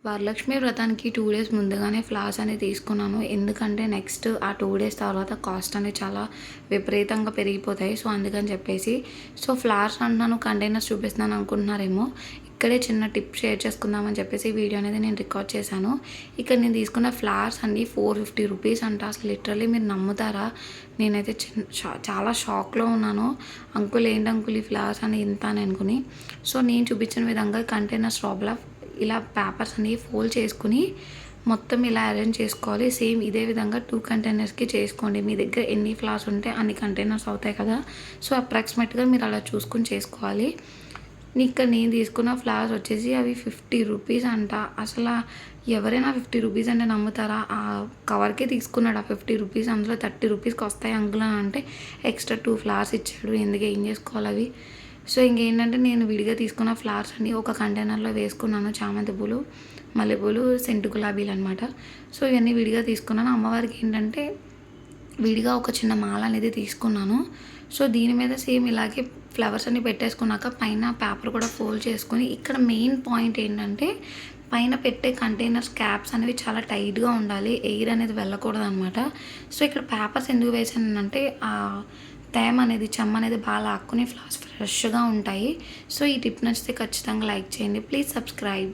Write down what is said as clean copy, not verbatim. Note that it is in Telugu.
వరలక్ష్మి వ్రతానికి 2 డేస్ ముందుగానే ఫ్లవర్స్ అనేది తీసుకున్నాను. ఎందుకంటే నెక్స్ట్ ఆ 2 డేస్ తర్వాత కాస్ట్ అనేది చాలా విపరీతంగా పెరిగిపోతాయి. సో, అందుకని చెప్పేసి ఫ్లవర్స్ అంటున్నాను, కంటైనర్స్ చూపిస్తున్నాను అనుకుంటున్నారేమో. ఇక్కడే చిన్న టిప్ షేర్ చేసుకుందామని చెప్పేసి ఈ వీడియో అనేది నేను రికార్డ్ చేశాను. ఇక్కడ నేను తీసుకున్న ఫ్లవర్స్ అన్నీ 450 రూపీస్ అంట. అసలు లిటరల్లీ మీరు నమ్ముతారా? నేనైతే చాలా షాక్‌లో ఉన్నాను. అంకుల్ ఏంటి అంకుల్ ఈ ఫ్లవర్స్ అని ఇంత అని అనుకుని. సో, నేను చూపించిన విధంగా కంటైనర్స్ లోపల ఇలా పేపర్స్ అనేవి ఫోల్డ్ చేసుకుని మొత్తం ఇలా అరేంజ్ చేసుకోవాలి. సేమ్ ఇదే విధంగా 2 కంటైనర్స్‌కి చేసుకోండి. మీ దగ్గర ఎన్ని ఫ్లవర్స్ ఉంటే అన్ని కంటైనర్స్ అవుతాయి కదా! సో, అప్రాక్సిమేట్‌గా మీరు అలా చూసుకొని చేసుకోవాలి. ఇక్కడ నేను తీసుకున్న ఫ్లవర్స్ వచ్చేసి అవి 50 రూపీస్ అంట. అసలు ఎవరైనా 50 రూపీస్ అంటే నమ్ముతారా? ఆ కవర్‌కే తీసుకున్నాడు ఆ 50 రూపీస్. అందులో 30 రూపీస్‌కి వస్తాయి అంకుల్ అని అంటే ఎక్స్ట్రా 2 ఫ్లవర్స్ ఇచ్చాడు. ఎందుకు ఏం చేసుకోవాలి అవి? సో, ఇంకేంటంటే నేను విడిగా తీసుకున్న ఫ్లవర్స్ అన్నీ ఒక కంటైనర్‌లో వేసుకున్నాను. చామంతి పూలు, మల్లెపూలు, సెంటు గులాబీలు అనమాట. సో, ఇవన్నీ విడిగా తీసుకున్నాను. అమ్మవారికి ఏంటంటే విడిగా ఒక చిన్న మాల అనేది తీసుకున్నాను. సో, దీని మీద సేమ్ ఇలాగే ఫ్లవర్స్ అన్ని పెట్టేసుకున్నాక పైన పేపర్ కూడా ఫోల్డ్ చేసుకొని ఇక్కడ మెయిన్ పాయింట్ ఏంటంటే పైన పెట్టే కంటైనర్స్ క్యాప్స్ అనేవి చాలా టైట్‌గా ఉండాలి. ఎయిర్ అనేది వెళ్ళకూడదనమాట. సో, ఇక్కడ పేపర్స్ ఎందుకు వేసానంటే తేమ అనేది చెమ్మ అనేది బాగా లాక్కుని ఫ్లవర్స్ ఫ్రెష్‌గా ఉంటాయి. సో, ఈ టిప్ నచ్చితే ఖచ్చితంగా లైక్ చేయండి. Please subscribe.